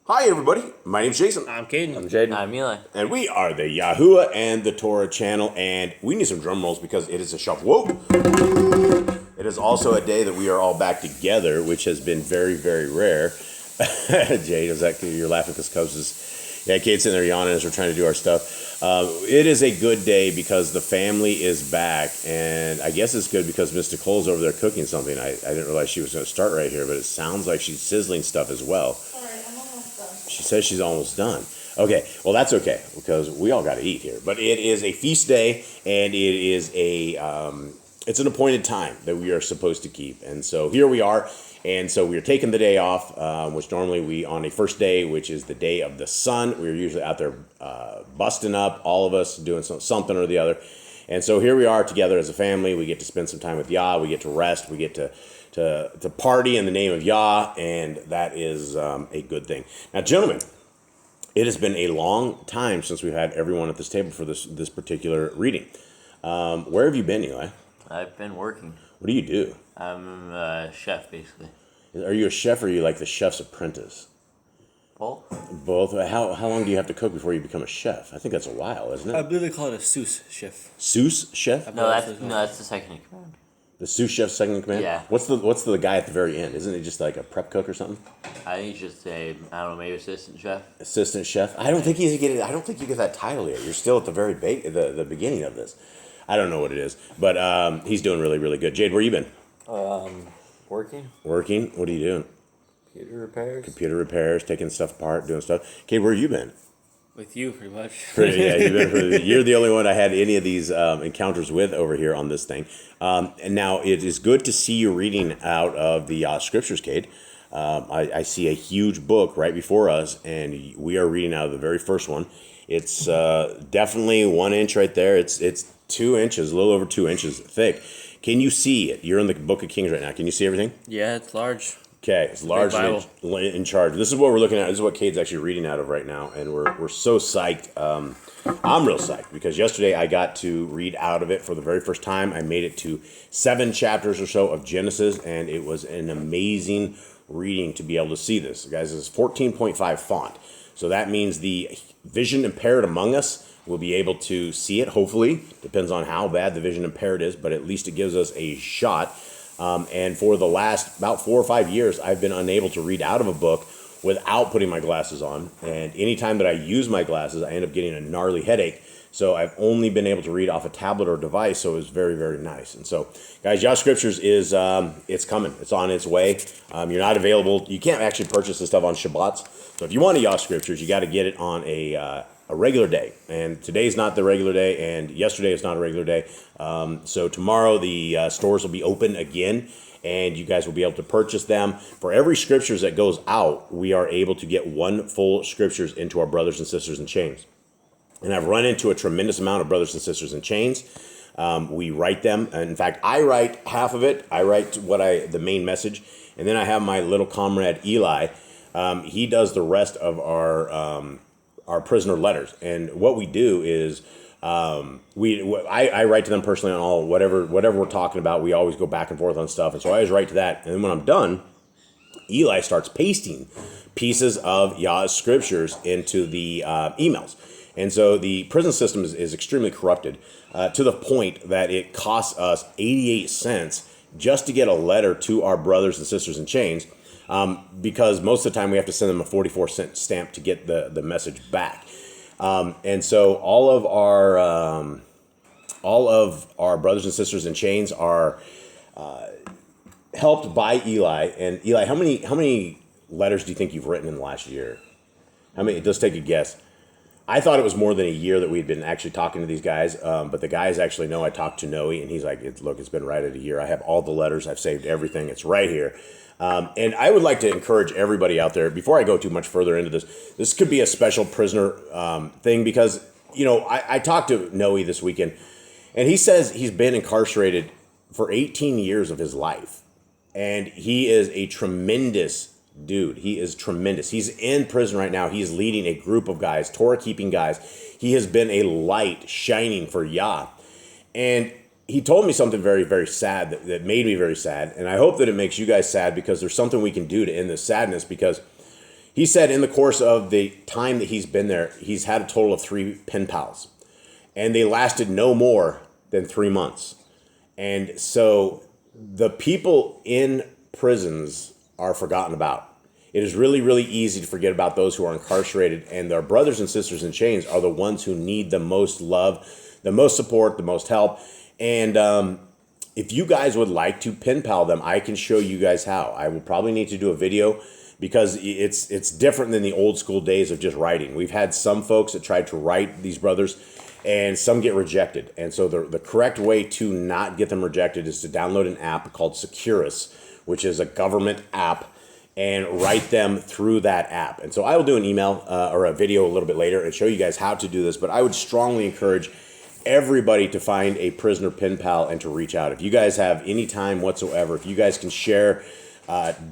Hi, everybody. My name's Jason. I'm Caden. I'm Jaden. I'm Eli. And we are the Yahuwah and the Torah channel. And we need some drum rolls because it is a Shavuot. It is also a day that we are all back together, which has been very, very rare. Jade, is that you're laughing because Cubs is... Yeah, Kate's sitting there yawning as we're trying to do our stuff. It is a good day because the family is back. And I guess it's good because Miss Nicole's over there cooking something. I didn't realize she was going to start right here, but it sounds like she's sizzling stuff as well. She says she's almost done. Okay, well, that's okay, because we all got to eat here. But it is a feast day, and it is it's an appointed time that we are supposed to keep. And so here we are, and so we are taking the day off, which normally we, on a first day, which is the day of the sun, we're usually out there busting up, all of us doing something or the other. And so here we are together as a family. We get to spend some time with Yah. We get to rest. We get to party in the name of Yah, and that is a good thing. Now, gentlemen, it has been a long time since we've had everyone at this table for this particular reading. Where have you been, Eli? I've been working. What do you do? I'm a chef, basically. Are you a chef, or are you like the chef's apprentice? Both? Both. How long do you have to cook before you become a chef? I think that's a while, isn't it? I believe they call it a sous chef. Sous chef? No, that's the second in command. The sous chef second in command? Yeah. What's the guy at the very end? Isn't he just like a prep cook or something? I think you should say, I don't know, maybe assistant chef. Assistant chef. I don't think you get that title yet. You're still at the very the beginning of this. I don't know what it is, but he's doing really, really good. Jade, where you been? Working. Working. What are you doing? Computer repairs. Computer repairs, taking stuff apart, doing stuff. Kate, where you been? With you, pretty much. Yeah, you're the only one I had any of these encounters with over here on this thing. And now it is good to see you reading out of the Yah Scriptures, Kate. I see a huge book right before us, and we are reading out of the very first one. It's definitely 1 inch right there. It's 2 inches, a little over 2 inches thick. Can you see it? You're in the Book of Kings right now. Can you see everything? Yeah, it's large. Okay, it's large and in charge. This is what we're looking at. This is what Cade's actually reading out of right now, and we're so psyched. I'm real psyched because yesterday I got to read out of it for the very first time. I made it to 7 chapters or so of Genesis, and it was an amazing reading to be able to see this. Guys, this is 14.5 font, so that means the vision impaired among us will be able to see it, hopefully. Depends on how bad the vision impaired is, but at least it gives us a shot. And for the last about 4 or 5 years, I've been unable to read out of a book without putting my glasses on. And anytime that I use my glasses, I end up getting a gnarly headache. So I've only been able to read off a tablet or device, so it was very, very nice. And so, guys, Yah Scriptures is, it's coming. It's on its way. You're not available. You can't actually purchase this stuff on Shabbats. So if you want a Yah Scriptures, you got to get it on a regular day. And today's not the regular day, and yesterday is not a regular day. So tomorrow the stores will be open again, and you guys will be able to purchase them. For every scriptures that goes out, we are able to get 1 full scriptures into our brothers and sisters in chains. And I've run into a tremendous amount of brothers and sisters in chains. We write them. And in fact, I write half of it. I write the main message. And then I have my little comrade, Eli. He does the rest of our prisoner letters. And what we do is I write to them personally on all whatever we're talking about. We always go back and forth on stuff. And so I always write to that. And then when I'm done, Eli starts pasting pieces of Yah's scriptures into the emails. And so the prison system is extremely corrupted to the point that it costs us 88 cents just to get a letter to our brothers and sisters in chains, because most of the time we have to send them a 44-cent stamp to get the message back. And so all of our brothers and sisters in chains are helped by Eli. And Eli, how many letters do you think you've written in the last year? How many? Just take a guess. I thought it was more than a year that we'd been actually talking to these guys, but the guys actually know I talked to Noe, and he's like, look, it's been right at a year. I have all the letters. I've saved everything. It's right here. And I would like to encourage everybody out there, before I go too much further into this could be a special prisoner thing, because, I talked to Noe this weekend, and he says he's been incarcerated for 18 years of his life, and he is a tremendous dude. He is tremendous. He's in prison right now. He is leading a group of guys, Torah-keeping guys. He has been a light shining for Yah. And he told me something very, very sad that made me very sad. And I hope that it makes you guys sad, because there's something we can do to end this sadness, because He said in the course of the time that he's been there, he's had a total of 3 pen pals, and they lasted no more than 3 months. And so the people in prisons are forgotten about. It is really, really easy to forget about those who are incarcerated, and our brothers and sisters in chains are the ones who need the most love, the most support, the most help. And if you guys would like to pen pal them, I can show you guys how. I will probably need to do a video because it's different than the old school days of just writing. We've had some folks that tried to write these brothers, and some get rejected. And so the correct way to not get them rejected is to download an app called Securus, which is a government app, and write them through that app. And so I will do an email or a video a little bit later and show you guys how to do this. But I would strongly encourage everybody to find a prisoner pen pal and to reach out. If you guys have any time whatsoever, if you guys can share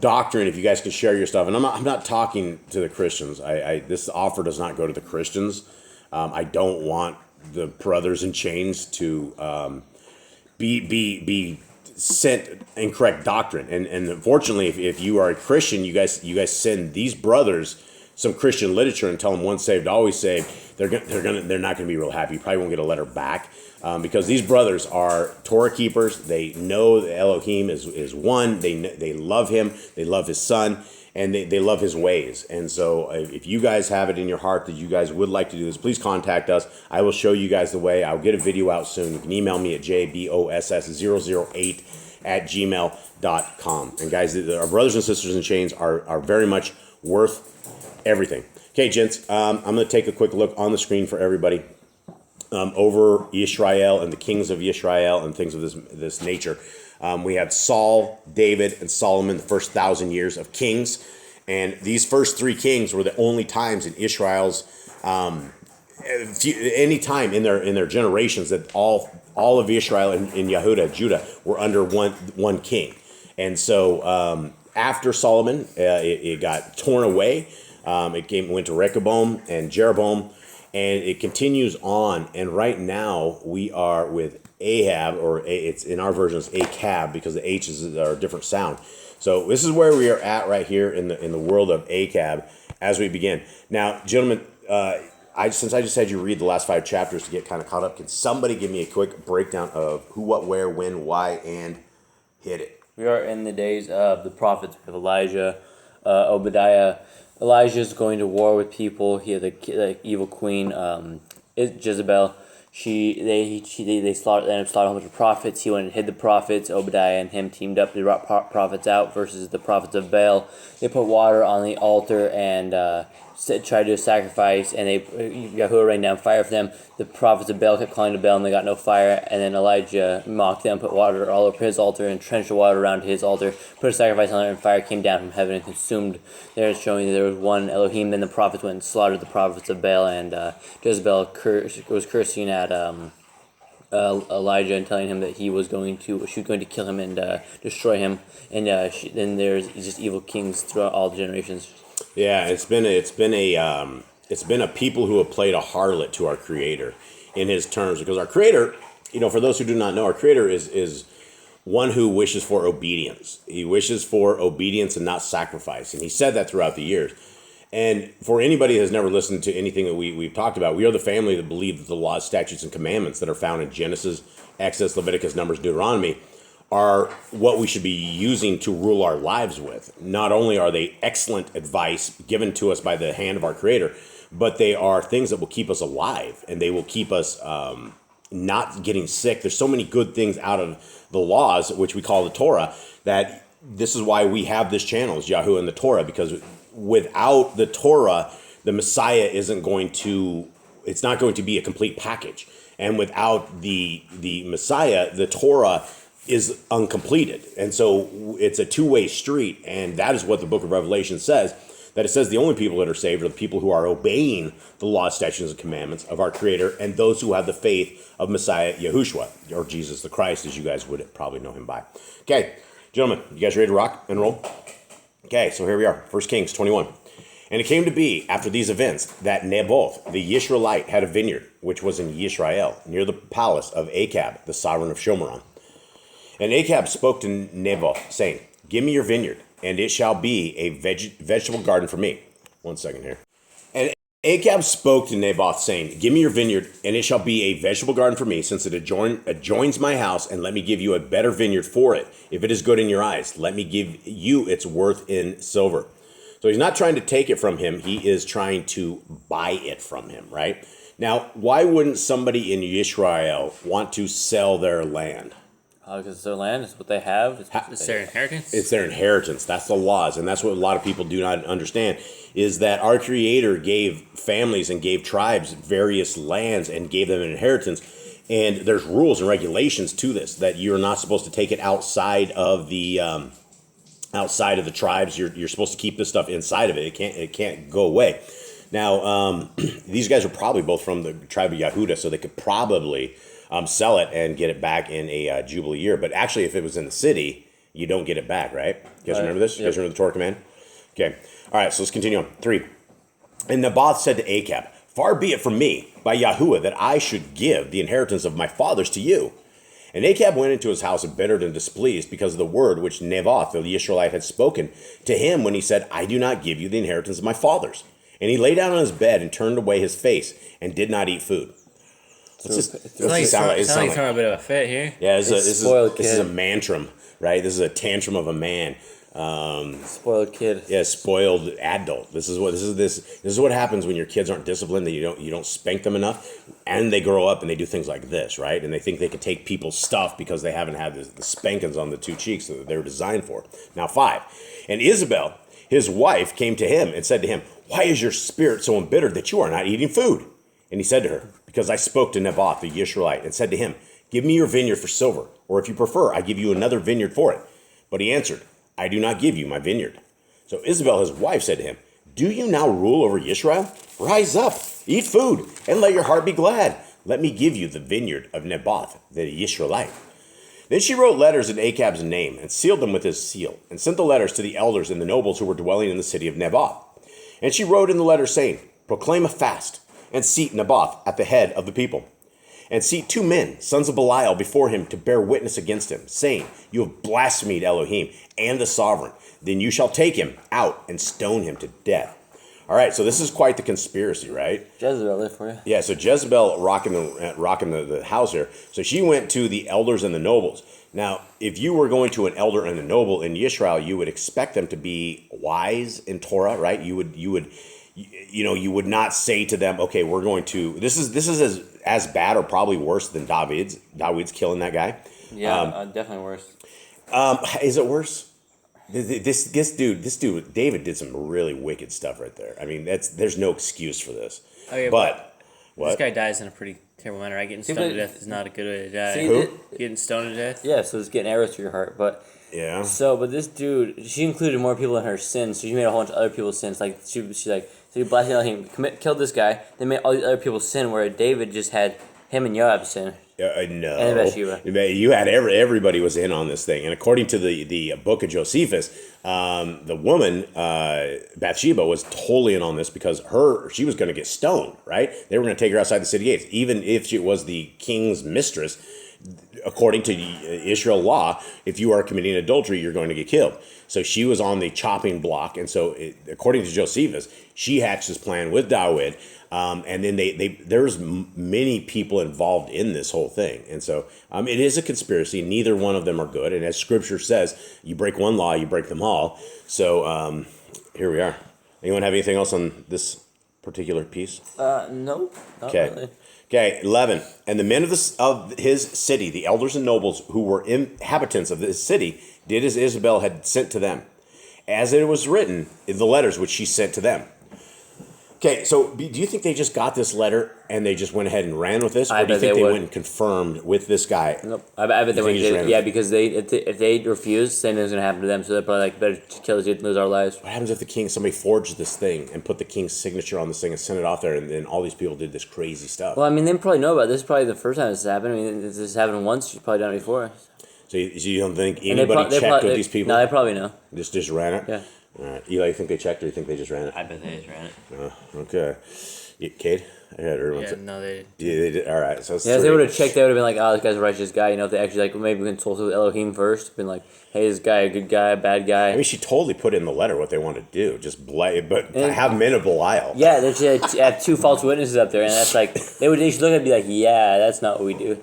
doctrine, if you guys can share your stuff, and I'm not talking to the Christians. This offer does not go to the Christians. I don't want the brothers in chains to be sent incorrect doctrine. And unfortunately, if you are a Christian, you guys send these brothers some Christian literature and tell them once saved, always saved. They're not gonna be real happy. You probably won't get a letter back because these brothers are Torah keepers. They know that Elohim is one. They love him. They love his son. And they love his ways. And so if you guys have it in your heart that you guys would like to do this, please contact us. I will show you guys the way. I'll get a video out soon. You can email me at jboss008@gmail.com. And guys, our brothers and sisters in chains are very much worth everything. Okay, gents, I'm going to take a quick look on the screen for everybody over Israel and the kings of Israel and things of this nature. We had Saul, David, and Solomon, the first 1,000 years of kings. And these first 3 kings were the only times in Israel's, any time in their generations that all of Israel and Yehuda, Judah, were under one king. And so after Solomon, it got torn away. It went to Rehoboam and Jeroboam, and it continues on. And right now we are with Ahab, or it's in our version it's Acab because the H's are a different sound. So this is where we are at right here in the world of Acab as we begin. Now, gentlemen, since I just had you read the last 5 chapters to get kind of caught up, can somebody give me a quick breakdown of who, what, where, when, why, and hit it? We are in the days of the prophets of Elijah, Obadiah. Elijah is going to war with people. He had the evil queen, Jezebel. They slaughtered a bunch of prophets. He went and hid the prophets. Obadiah and him teamed up. They brought prophets out versus the prophets of Baal. They put water on the altar and tried to do a sacrifice, and Yahuwah rained down fire for them. The prophets of Baal kept calling to Baal, and they got no fire. And then Elijah mocked them, put water all over his altar, and trenched the water around his altar, put a sacrifice on it, and fire came down from heaven and consumed. There, showing that there was one Elohim. Then the prophets went and slaughtered the prophets of Baal, and Jezebel was cursing at Elijah and telling him that she was going to kill him and destroy him. And then there's just evil kings throughout all the generations. Yeah, it's been a people who have played a harlot to our Creator in His terms, because our Creator, for those who do not know, our Creator is one who wishes for obedience. He wishes for obedience and not sacrifice, and He said that throughout the years. And for anybody that has never listened to anything that we've talked about, we are the family that believe that the laws, statutes, and commandments that are found in Genesis, Exodus, Leviticus, Numbers, Deuteronomy are what we should be using to rule our lives with. Not only are they excellent advice given to us by the hand of our Creator, but they are things that will keep us alive, and they will keep us not getting sick. There's so many good things out of the laws, which we call the Torah, that this is why we have this channel, is Yahuwah and the Torah, because without the Torah, the Messiah it's not going to be a complete package. And without the Messiah, the Torah is uncompleted. And so it's a two-way street, and that is what the book of Revelation says, that it says the only people that are saved are the people who are obeying the law, statutes, and commandments of our Creator, and those who have the faith of Messiah Yahushua, or Jesus the Christ, as you guys would probably know him by. Okay, gentlemen, you guys ready to rock and roll? Okay, so here we are, 1 Kings 21. And it came to be, after these events, that Naboth, the Yisraelite, had a vineyard, which was in Yisrael, near the palace of Acab, the sovereign of Shomeron. And Acab spoke to Naboth, saying, "Give me your vineyard, and it shall be a vegetable garden for me." 1 second here. And Achab spoke to Naboth, saying, give me your vineyard, and it shall be a vegetable garden for me, since it adjoins my house, and let me give you a better vineyard for it. If it is good in your eyes, let me give you its worth in silver. So he's not trying to take it from him. He is trying to buy it from him, right? Now, why wouldn't somebody in Israel want to sell their land? Because it's their land, it's what they have. It's their inheritance. It's their inheritance. That's the laws. And that's what a lot of people do not understand, is that our Creator gave families and gave tribes various lands and gave them an inheritance. And there's rules and regulations to this, that you're not supposed to take it outside of the tribes. You're supposed to keep this stuff inside of it. It can't go away. Now, these guys are probably both from the tribe of Yehuda, so they could probably sell it and get it back in a Jubilee year. But actually, if it was in the city, you don't get it back, right? You guys remember this? You guys remember the Torah command? Okay. All right, so let's continue on. 3. And Naboth said to Achab, far be it from me, by Yahuwah, that I should give the inheritance of my fathers to you. And Achab went into his house embittered and displeased because of the word which Naboth, the Israelite, had spoken to him when he said, I do not give you the inheritance of my fathers. And he lay down on his bed and turned away his face and did not eat food. It's like throwing a bit of a fit here. Yeah, this is a mantram, right? This is a tantrum of a man. Spoiled kid. Yeah, spoiled adult. This is what happens when your kids aren't disciplined. That you don't spank them enough, and they grow up and they do things like this, right? And they think they can take people's stuff because they haven't had the spankings on the 2 cheeks that they were designed for. Now 5, and Isabel, his wife, came to him and said to him, why is your spirit so embittered that you are not eating food? And he said to her, because I spoke to Naboth the Israelite and said to him, give me your vineyard for silver, or if you prefer, I give you another vineyard for it. But he answered, I do not give you my vineyard. So Isabel, his wife, said to him, do you now rule over Israel? Rise up, eat food, and let your heart be glad. Let me give you the vineyard of Naboth the Israelite. Then she wrote letters in Achab's name and sealed them with his seal, and sent the letters to the elders and the nobles who were dwelling in the city of Naboth. And she wrote in the letter, saying, proclaim a fast, and seat Naboth at the head of the people. And seat 2 men, sons of Belial, before him to bear witness against him, saying, you have blasphemed Elohim and the sovereign. Then you shall take him out and stone him to death. All right, so this is quite the conspiracy, right? Jezebel there for you. Yeah, so Jezebel rocking the house here. So she went to the elders and the nobles. Now, if you were going to an elder and a noble in Yisrael, you would expect them to be wise in Torah, right? You would not say to them, okay, we're going to, this is as bad or probably worse than David's killing that guy. Yeah, definitely worse. Is it worse? This dude, David did some really wicked stuff right there. I mean, there's no excuse for this. Okay, but what? This guy dies in a pretty terrible manner, right? Getting stoned to death is not a good way to die. Who? Getting stoned to death? Yeah, so it's getting arrows through your heart, but... Yeah. So, but this dude, she included more people in her sins, so she made a whole bunch of other people's sins. Like, she's like, so you blasted Elohim, killed this guy, then made all these other people sin, where David just had him and Joab sin. No. And Bathsheba. You had everybody was in on this thing. And according to the book of Josephus, the woman, Bathsheba, was totally in on this because she was going to get stoned, right? They were going to take her outside the city gates. Even if she was the king's mistress, according to Israel law, if you are committing adultery, you're going to get killed. So she was on the chopping block. And so according to Josephus, she hatched this plan with David. And then there's many people involved in this whole thing. And so it is a conspiracy. Neither one of them are good. And as Scripture says, you break one law, you break them all. So here we are. Anyone have anything else on this particular piece? No, not really. Okay, 11. And the men of his city, the elders and nobles who were inhabitants of this city, did as Isabel had sent to them, as it was written in the letters which she sent to them. Okay, so do you think they just got this letter and they just went ahead and ran with this? Or do you think they went and confirmed with this guy? Nope. I bet they went. Yeah, because if they refused, same thing's gonna happen to them. So they're probably like, better kill this dude and lose our lives. What happens if somebody forged this thing and put the king's signature on this thing and sent it off there, and then all these people did this crazy stuff? Well, I mean, they probably know about this. This is probably the first time this has happened. I mean, this has happened once. You've probably done it before. So you don't think anybody checked with these people? No, they probably know. Just ran it? Yeah. All right. Eli, you think they checked or you think they just ran it? I bet they just ran it. Okay. Cade? I had everyone Yeah, say. no, they. Yeah, they did. All right. So it's Yeah, if they three. would have checked, they would have been like, "Oh, this guy's a righteous guy." You know, if they actually like maybe consulted with Elohim first, been like, "Hey, this guy a good guy, a bad guy?" I mean, she totally put in the letter what they want to do. Just but have men of Belial. Yeah, they should have two false witnesses up there, and that's like they should look at it and be like, "Yeah, that's not what we do."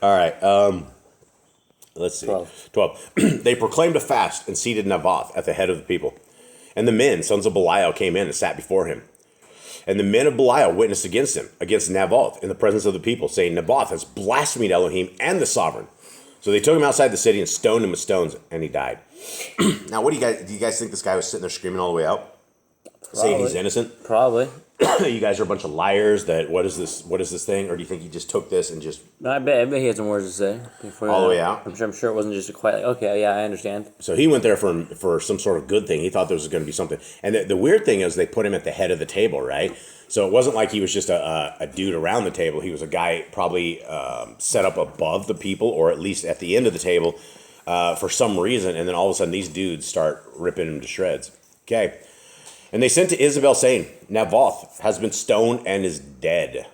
All right. Let's see. 12. They proclaimed a fast and seated Naboth at the head of the people. And the men, sons of Belial, came in and sat before him. And the men of Belial witnessed against him, against Naboth, in the presence of the people, saying, Naboth has blasphemed Elohim and the sovereign. So they took him outside the city and stoned him with stones, and he died. Now, what do you guys think this guy was sitting there screaming all the way out? Saying he's innocent? Probably. You guys are a bunch of liars. That what is this thing? Or do you think he just took this and just No, I bet he had some words to say. Before all the way out? I'm sure it wasn't just a quiet, like, okay, yeah, I understand. So he went there for some sort of good thing. He thought there was going to be something. And the weird thing is they put him at the head of the table, right? So it wasn't like he was just a dude around the table. He was a guy probably set up above the people, or at least at the end of the table for some reason. And then all of a sudden these dudes start ripping him to shreds. Okay. And they sent to Isabel saying, Naboth has been stoned and is dead.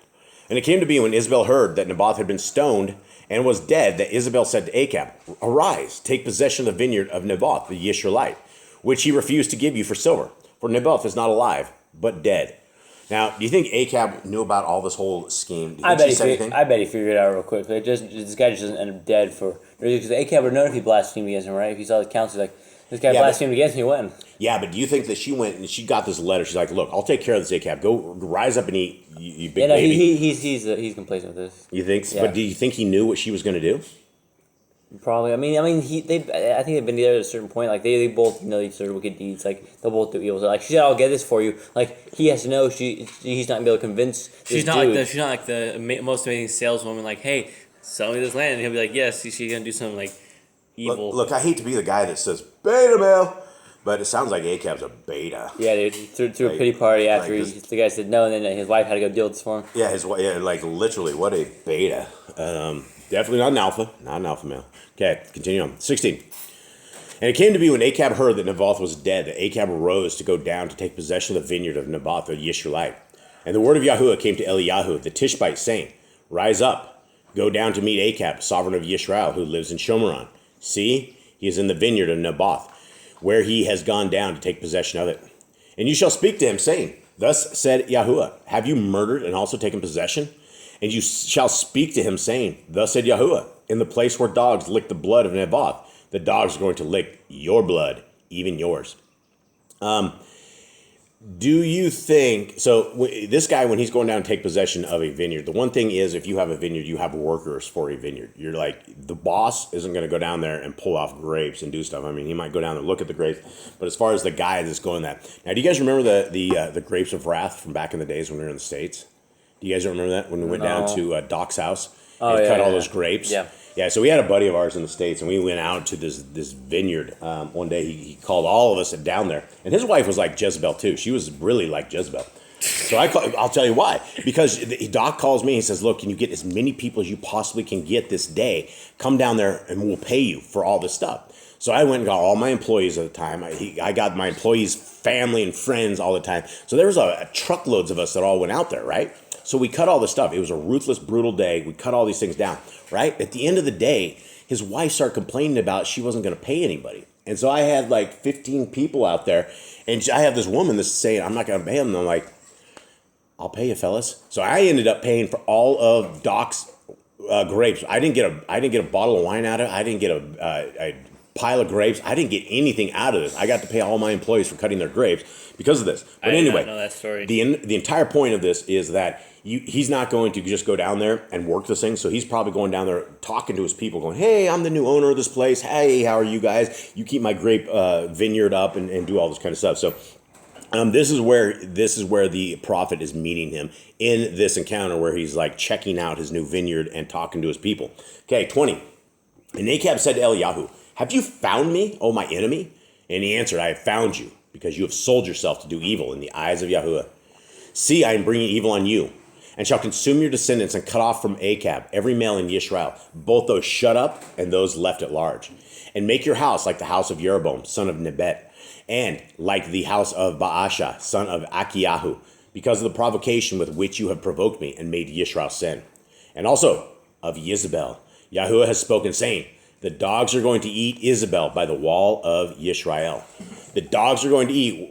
And it came to be when Isabel heard that Naboth had been stoned and was dead, that Isabel said to Achab, Arise, take possession of the vineyard of Naboth, the Yisraelite, which he refused to give you for silver. For Naboth is not alive, but dead. Now, do you think Achab knew about all this whole scheme? Do you think she said anything? I bet he figured it out real quick. This guy just doesn't end up dead for... Because Achab would know if he blasphemed against him, right? If he saw the council, like, this guy blasphemed against me, when? Yeah, but do you think that she went and she got this letter? She's like, look, I'll take care of this Achab. Go rise up and eat, you big baby. He's complacent with this. You think? Yeah. But do you think he knew what she was going to do? Probably. I think they've been there at a certain point. Like they both know each other wicked deeds. Like they'll both do evil. So, like she said, I'll get this for you. Like he has to know he's not gonna be able to convince. She's not like the most amazing saleswoman. Like, hey, sell me this land, and he'll be like, yes, she's gonna do something like evil. Look, I hate to be the guy that says beta male, but it sounds like Achab's a beta. Yeah, dude. Threw a pity party after the guy said no, and then his wife had to go deal with this for him. Yeah, like literally, what a beta. Definitely not an alpha, male. Okay, continue on. 16. And it came to be when Achab heard that Naboth was dead, that Achab arose to go down to take possession of the vineyard of Naboth, the Yisraelite. And the word of Yahuwah came to Eliyahu, the Tishbite, saying, Rise up, go down to meet Achab, sovereign of Yisrael, who lives in Shomeron. See, he is in the vineyard of Naboth, where he has gone down to take possession of it. And you shall speak to him, saying, Thus said Yahuwah, Have you murdered and also taken possession? And you shall speak to him, saying, Thus said Yahuwah, in the place where dogs lick the blood of Naboth, the dogs are going to lick your blood, even yours. Do you think, so this guy, when he's going down to take possession of a vineyard, the one thing is, if you have a vineyard, you have workers for a vineyard. You're like, the boss isn't going to go down there and pull off grapes and do stuff. I mean, he might go down and look at the grapes, but as far as the guy that's going that. Now, do you guys remember the grapes of wrath from back in the days when we were in the States? Do you guys remember that when we went down to Doc's house and cut all those grapes? Yeah. Yeah, so we had a buddy of ours in the States, and we went out to this vineyard. One day, he called all of us down there. And his wife was like Jezebel, too. She was really like Jezebel. So I'll tell you why. Because Doc calls me, and he says, look, can you get as many people as you possibly can get this day? Come down there, and we'll pay you for all this stuff. So I went and got all my employees at the time. I got my employees' family and friends all the time. So there was a truckloads of us that all went out there, right? So we cut all this stuff. It was a ruthless, brutal day. We cut all these things down, right? At the end of the day, his wife started complaining about she wasn't going to pay anybody. And so I had like 15 people out there, and I have this woman that's saying, I'm not going to pay them. And I'm like, I'll pay you, fellas. So I ended up paying for all of Doc's grapes. I didn't get a bottle of wine out of it. I didn't get a pile of grapes. I didn't get anything out of this. I got to pay all my employees for cutting their grapes because of this. But anyway, I know that story. The entire point of this is that he's not going to just go down there and work this thing. So he's probably going down there talking to his people, going, hey, I'm the new owner of this place. Hey, how are you guys? You keep my grape vineyard up and do all this kind of stuff. So this is where the prophet is meeting him in this encounter where he's like checking out his new vineyard and talking to his people. Okay, 20. And Achab said to Eliyahu, have you found me, O my enemy? And he answered, I have found you, because you have sold yourself to do evil in the eyes of Yahuwah. See, I am bringing evil on you, and shall consume your descendants and cut off from Achab every male in Yisrael, both those shut up and those left at large. And make your house like the house of Jeroboam, son of Nebat, and like the house of Baasha, son of Akiyahu, because of the provocation with which you have provoked me and made Yisrael sin. And also of Jezebel, Yahuwah has spoken, saying, the dogs are going to eat Isabel by the wall of Yisrael. The dogs are going to eat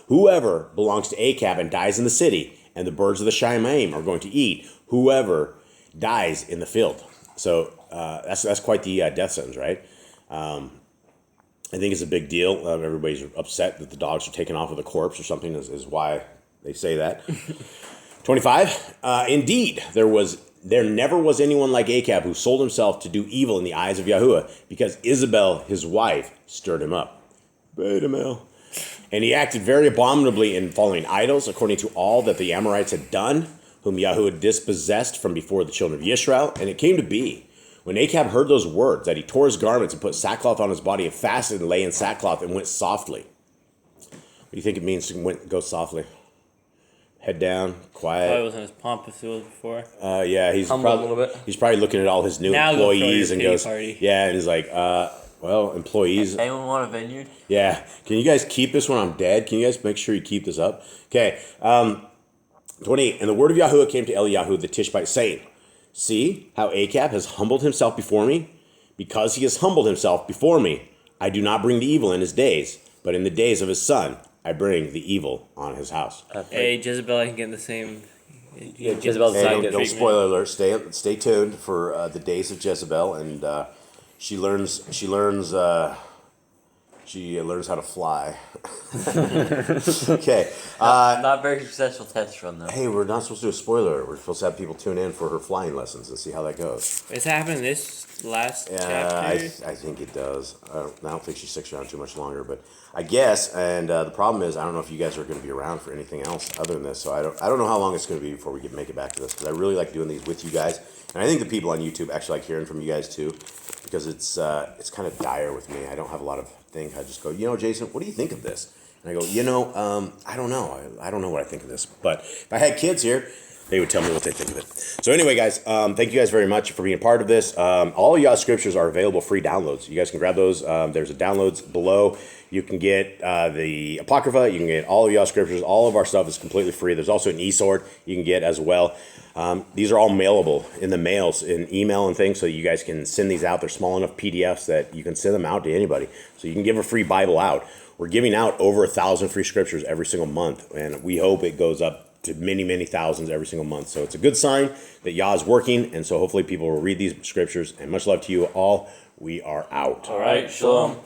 whoever belongs to Achab and dies in the city, and the birds of the Shemaim are going to eat whoever dies in the field. So that's quite the death sentence, right? I think it's a big deal. Everybody's upset that the dogs are taken off with a corpse or something is why they say that. 25. Indeed, there never was anyone like Achab who sold himself to do evil in the eyes of Yahuwah, because Isabel, his wife, stirred him up. Beta male. And he acted very abominably in following idols, according to all that the Amorites had done, whom Yahuwah dispossessed from before the children of Israel. And it came to be, when Achab heard those words, that he tore his garments and put sackcloth on his body and fasted and lay in sackcloth and went softly. What do you think it means to go softly? Head down, quiet. Probably wasn't as pompous as it was before. Yeah, he's Humble probably a little bit. He's probably looking at all his new Now go throw employees your and pity goes, party. yeah, and he's like, well, employees. Anyone want a vineyard? Yeah, can you guys keep this when I'm dead? Can you guys make sure you keep this up? Okay, 28. And the word of Yahuwah came to Eliyahu the Tishbite, saying, see how Achab has humbled himself before me? Because he has humbled himself before me, I do not bring the evil in his days, but in the days of his son I bring the evil on his house. Hey, Jezebel, I can get in the same. Yeah, Jezebel's Hey, not don't good. spoiler alert. Stay tuned for the days of Jezebel, and she learns how to fly. Okay. Not very successful test run though. Hey, we're not supposed to do a spoiler alert. We're supposed to have people tune in for her flying lessons and see how that goes. It's happening this last Yeah, I chapter. think it does. I don't think she sticks around too much longer, but I guess. And the problem is, I don't know if you guys are going to be around for anything else other than this. So I don't know how long it's going to be before we make it back to this, because I really like doing these with you guys, and I think the people on YouTube actually like hearing from you guys too, because it's kind of dire with me. I don't have a lot of things. I just go, Jason, what do you think of this? And I go, I don't know. I don't know what I think of this. But if I had kids here, they would tell me what they think of it. So anyway, guys, thank you guys very much for being a part of this. All of Yah Scriptures are available free downloads. You guys can grab those. There's a downloads below. You can get the Apocrypha. You can get all of Yah Scriptures. All of our stuff is completely free. There's also an e-sword you can get as well. These are all mailable in the mails, in email and things, so you guys can send these out. They're small enough PDFs that you can send them out to anybody. So you can give a free Bible out. We're giving out over 1,000 free scriptures every single month, and we hope it goes up to many, many thousands every single month. So it's a good sign that Yah is working, and so hopefully people will read these scriptures. And much love to you all. We are out. All right, shalom.